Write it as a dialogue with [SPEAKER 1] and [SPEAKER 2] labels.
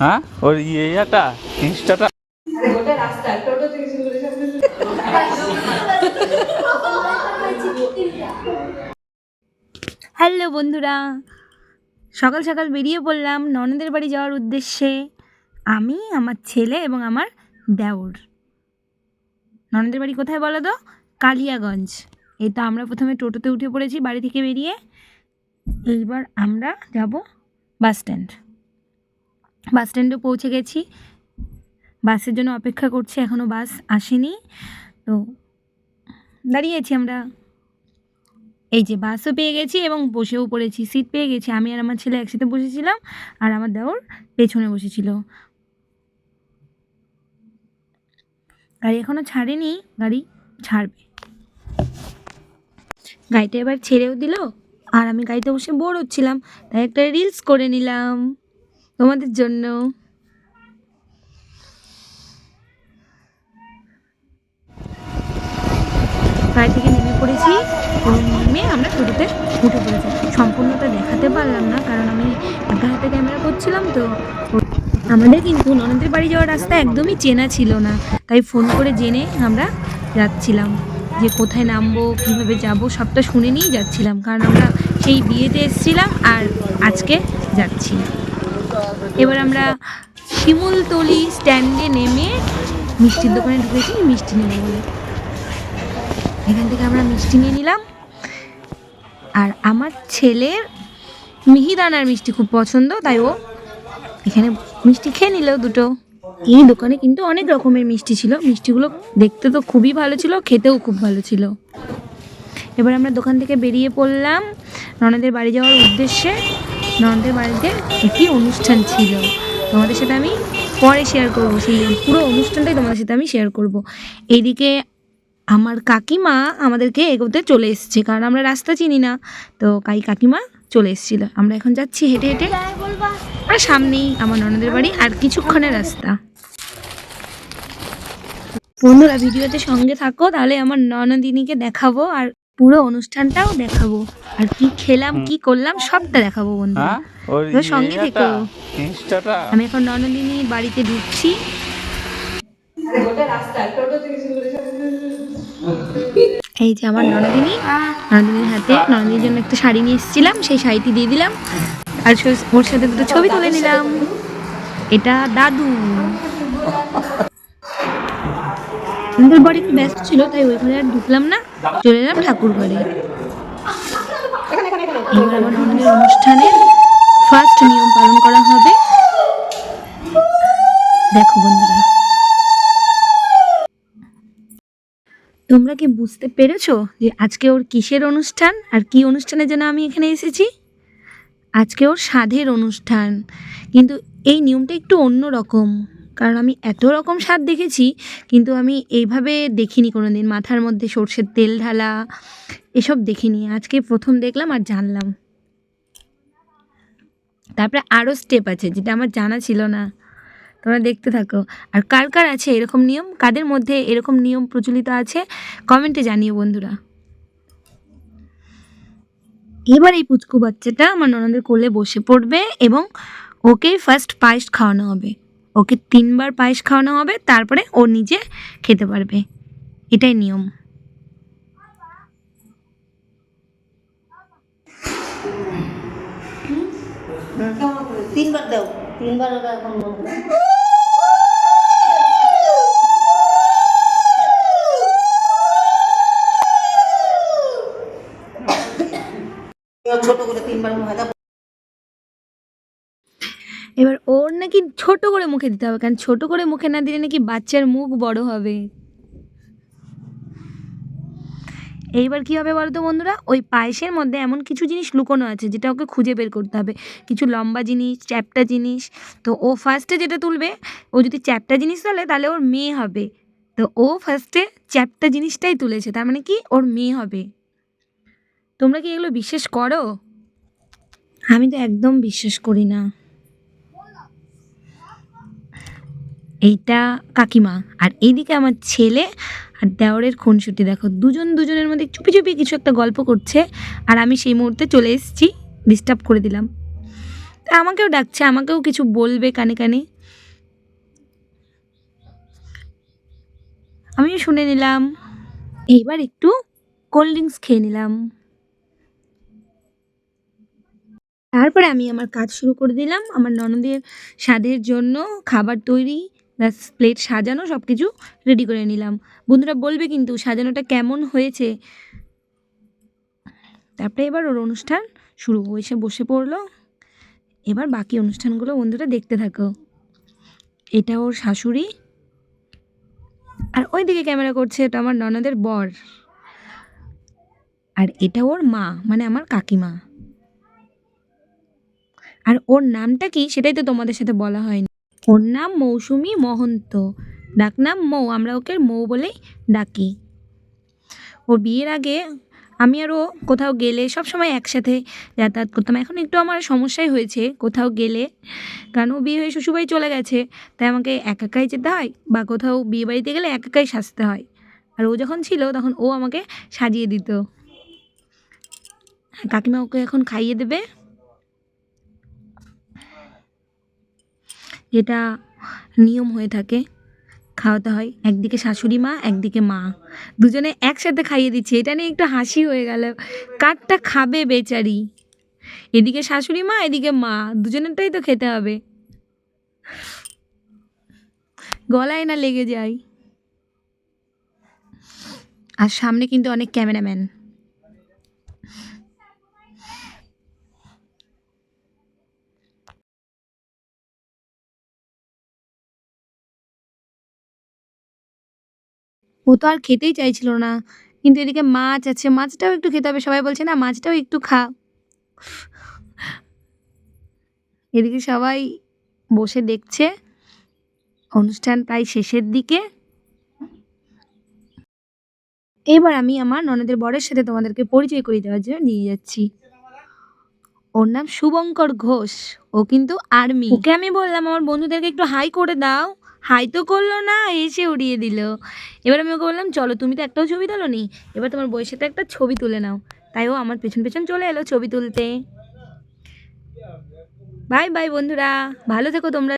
[SPEAKER 1] হ্যাঁ ওর ইয়েটা ইনস্টাটা
[SPEAKER 2] হ্যালো বন্ধুরা, সকাল সকাল বেরিয়ে পড়লাম ননদের বাড়ি যাওয়ার উদ্দেশ্যে। আমি, আমার ছেলে এবং আমার দেওর। ননদের বাড়ি কোথায় বলো তো? কালিয়াগঞ্জ। এই তো আমরা প্রথমে টোটোতে উঠে পড়েছি বাড়ি থেকে বেরিয়ে। এইবার আমরা যাব বাস স্ট্যান্ড। বাস স্ট্যান্ডে পৌঁছে গেছি, বাসের জন্য অপেক্ষা করছি, এখনও বাস আসেনি। তো দাঁড়িয়েছি আমরা। এই যে বাসও পেয়ে গেছি এবং বসেও পড়েছি, সিট পেয়ে গেছি। আমি আর আমার ছেলে একসাথে বসেছিলাম আর আমার দেওর পেছনে বসেছিল। গাড়ি এখনও ছাড়েনি, গাড়ি ছাড়বে। গাড়িটা এবার ছেড়েও দিল আর আমি গাড়িতে বসে বোর হচ্ছিলাম, তাই একটা রিলস করে নিলাম তোমাদের জন্য। গাড়ি থেকে নেমে পড়েছি এবং নেমে আমরা টোটোতে উঠে পড়েছি। সম্পূর্ণটা দেখাতে পারলাম না কারণ আমি একা হাতে ক্যামেরা করছিলাম। তো আমাদের কিন্তু ননদের বাড়ি যাওয়ার রাস্তা একদমই চেনা ছিল না, তাই ফোন করে জেনে আমরা যাচ্ছিলাম যে কোথায় নামবো, কীভাবে যাব, সবটা শুনে নিয়েই যাচ্ছিলাম। কারণ আমরা সেই বিয়েতে এসেছিলাম আর আজকে যাচ্ছি। এবার আমরা শিমুলতলি স্ট্যান্ডে নেমে মিষ্টির দোকানে ঢুকেছি মিষ্টি নেবো বলে। এখান থেকে আমরা মিষ্টি নিয়ে নিলাম। আর আমার ছেলের মিহিদানার মিষ্টি খুব পছন্দ, তাই ও এখানে মিষ্টি খেয়ে নিল দুটো। এই দোকানে কিন্তু অনেক রকমের মিষ্টি ছিল, মিষ্টিগুলো দেখতে তো খুবই ভালো ছিল, খেতেও খুব ভালো ছিল। এবার আমরা দোকান থেকে বেরিয়ে পড়লাম ননদের বাড়ি যাওয়ার উদ্দেশ্যে। ননদের বাড়িতে একটি অনুষ্ঠান ছিল, তোমাদের সাথে আমি পরে শেয়ার করব। সেই পুরো অনুষ্ঠানটাই তোমাদের সাথে আমি শেয়ার করব। এইদিকে আমার কাকিমা আমাদেরকে এগোতে চলে এসছে, কারণ আমরা রাস্তা চিনি না। তো কাকিমা চলে এসেছিল। আমরা এখন যাচ্ছি হেঁটে হেঁটে, আর সামনেই আমার ননদের বাড়ি, আর কিছুক্ষণের রাস্তা। বন্ধুরা ভিডিওতে সঙ্গে থাকো, তাহলে আমার ননদিনীকে দেখাবো আর পুরো অনুষ্ঠানটাও দেখাবো, আর কি খেলাম কি করলাম সবটা দেখাবো বন্ধুরা। তো সঙ্গে থেকো। আমি এখন ননদিনীর বাড়িতে ঢুকছি। এই যে আমার ননদিনীর হাতে, ননদিনীর জন্য একটা শাড়ি নিয়ে এসেছিলাম, সেই শাড়িটি দিয়ে দিলাম আর ওর সাথে দুটো ছবি তুলে নিলাম। এটা দাদু। আমাদের বাড়ি একটু ব্যস্ত ছিল, তাই ওই ঘরে আর ঢুকলাম না, চলে এলাম ঠাকুর ঘরে। এবার আমার ননদের অনুষ্ঠানের ফার্স্ট নিয়ম পালন করা হবে, দেখো বন্ধুরা। তোমরা কি বুঝতে পেরেছো যে আজকে ওর কিসের অনুষ্ঠান আর কি অনুষ্ঠানের জন্য আমি এখানে এসেছি? আজকে ওর সাধের অনুষ্ঠান, কিন্তু এই নিয়মটা একটু অন্য রকম। কারণ আমি এত রকম স্বাদ দেখেছি, কিন্তু আমি এইভাবে দেখিনি কোনো দিন। মাথার মধ্যে সর্ষের তেল ঢালা এসব দেখিনি, আজকে প্রথম দেখলাম আর জানলাম। তারপরে আরও স্টেপ আছে যেটা আমার জানা ছিল না, তোমরা দেখতে থাকো। আর কার কার আছে এরকম নিয়ম, কাদের মধ্যে এরকম নিয়ম প্রচলিত আছে কমেন্টে জানিও বন্ধুরা। এবার এই পুচকু বাচ্চাটা আমার ননদের কোলে বসে পড়বে এবং ওকে ফার্স্ট পায়েস খাওয়ানো হবে। ওকে 3 বার পায়েস খাওয়ানো হবে, তারপরে ও নিজে খেতে পারবে। এটাই নিয়ম।
[SPEAKER 3] তিনবার দাও, তিনবার ওরা এখন ছোট করে 3বার ময়দা।
[SPEAKER 2] এবার ওর নাকি ছোট করে মুখে দিতে হবে, কারণ ছোট করে মুখে না দিলে নাকি বাচ্চার মুখ বড় হবে। এইবার কী হবে বলো তো বন্ধুরা, ওই পায়েসের মধ্যে এমন কিছু জিনিস লুকোনো আছে যেটা ওকে খুঁজে বের করতে হবে। কিছু লম্বা জিনিস, চ্যাপ্টা জিনিস। তো ও ফার্স্টে যেটা তুলবে, ও যদি চ্যাপ্টা জিনিস তোলে তাহলে ওর মেয়ে হবে। তো ও ফার্স্টে চ্যাপ্টা জিনিসটাই তুলেছে, তার মানে কি ওর মেয়ে হবে। তোমরা কি এগুলো বিশ্বাস করো? আমি তো একদম বিশ্বাস করি না। এইটা কাকিমা, আর এইদিকে আমার ছেলে আর দেওরের খুনসুটি। দেখো দুজনের মধ্যে চুপি চুপি কিছু একটা গল্প করছে, আর আমি সেই মুহূর্তে চলে এসেছি, ডিস্টার্ব করে দিলাম। তা আমাকেও ডাকছে, আমাকেও কিছু বলবে কানে কানে। আমিও শুনে নিলাম। এইবার একটু কোল্ড ড্রিঙ্কস খেয়ে নিলাম। তারপরে আমি আমার কাজ শুরু করে দিলাম। আমার ননদের স্বাদের জন্য খাবার তৈরি, প্লাস প্লেট সাজানো, সব কিছু রেডি করে নিলাম। বন্ধুরা বলবে কিন্তু সাজানোটা কেমন হয়েছে। তারপরে এবার ওর অনুষ্ঠান শুরু হয়েছে, বসে পড়লো। এবার বাকি অনুষ্ঠানগুলো বন্ধুরা দেখতে থাকো। এটা ওর শাশুড়ি, আর ওইদিকে ক্যামেরা করছে এটা আমার ননদের বর, আর এটা ওর মা মানে আমার কাকিমা। আর ওর নামটা কি সেটাই তো তোমাদের সাথে বলা হয়নি। ওর নাম মৌসুমী মহন্ত, ডাকনাম মৌ, আমরা ওকে মৌ বলেই ডাকি। ওর বিয়ের আগে আমি আর ও কোথাও গেলে সবসময় একসাথে যাতায়াত করতাম। এখন একটু আমার সমস্যাই হয়েছে কোথাও গেলে, কারণ ও বিয়ে হয়ে শ্বশুরবাড়ি চলে গেছে, তাই আমাকে একাই যেতে হয়, বা কোথাও বিয়ে বাড়িতে গেলে একাই সাজতে হয়। আর ও যখন ছিল তখন ও আমাকে সাজিয়ে দিত। কাকিমা ওকে এখন খাইয়ে দেবে, যেটা নিয়ম হয়ে থাকে, খাওয়াতে হয়। একদিকে শাশুড়ি মা, একদিকে মা, দুজনে একসাথে খাইয়ে দিচ্ছে। এটা নিয়ে একটু হাসি হয়ে গেল, কারটা খাবে বেচারি। এদিকে শাশুড়ি মা, এদিকে মা, দুজনেরটাই তো খেতে হবে, গলায় না লেগে যায়। আর সামনে কিন্তু অনেক ক্যামেরাম্যান। ও তো আর খেতেই চাইছিল না, কিন্তু এদিকে মাছ আছে, মাছটাও একটু খেতে হবে। সবাই বলছে না মাছটাও একটু খা। এদিকে সবাই বসে দেখছে, অনুষ্ঠান প্রায় শেষের দিকে। এবার আমি আমার ননদের বরের সাথে তোমাদেরকে পরিচয় করিয়ে দেওয়ার জন্য নিয়ে যাচ্ছি। ওর নাম শুভঙ্কর ঘোষ, ও কিন্তু আর্মি। ওকে আমি বললাম আমার বন্ধুদেরকে একটু হাই করে দাও, হাই তো করলো না, এসে উড়িয়ে দিল। এবার আমি ওকে বললাম চলো, তুমি তো একটাও ছবি তোলো নি, এবার তোমার বইয়ের সাথে একটা ছবি তুলে নাও। তাই ও আমার পেছন পেছন চলে এলো ছবি তুলতে। বাই বাই বন্ধুরা, ভালো থেকো তোমরা।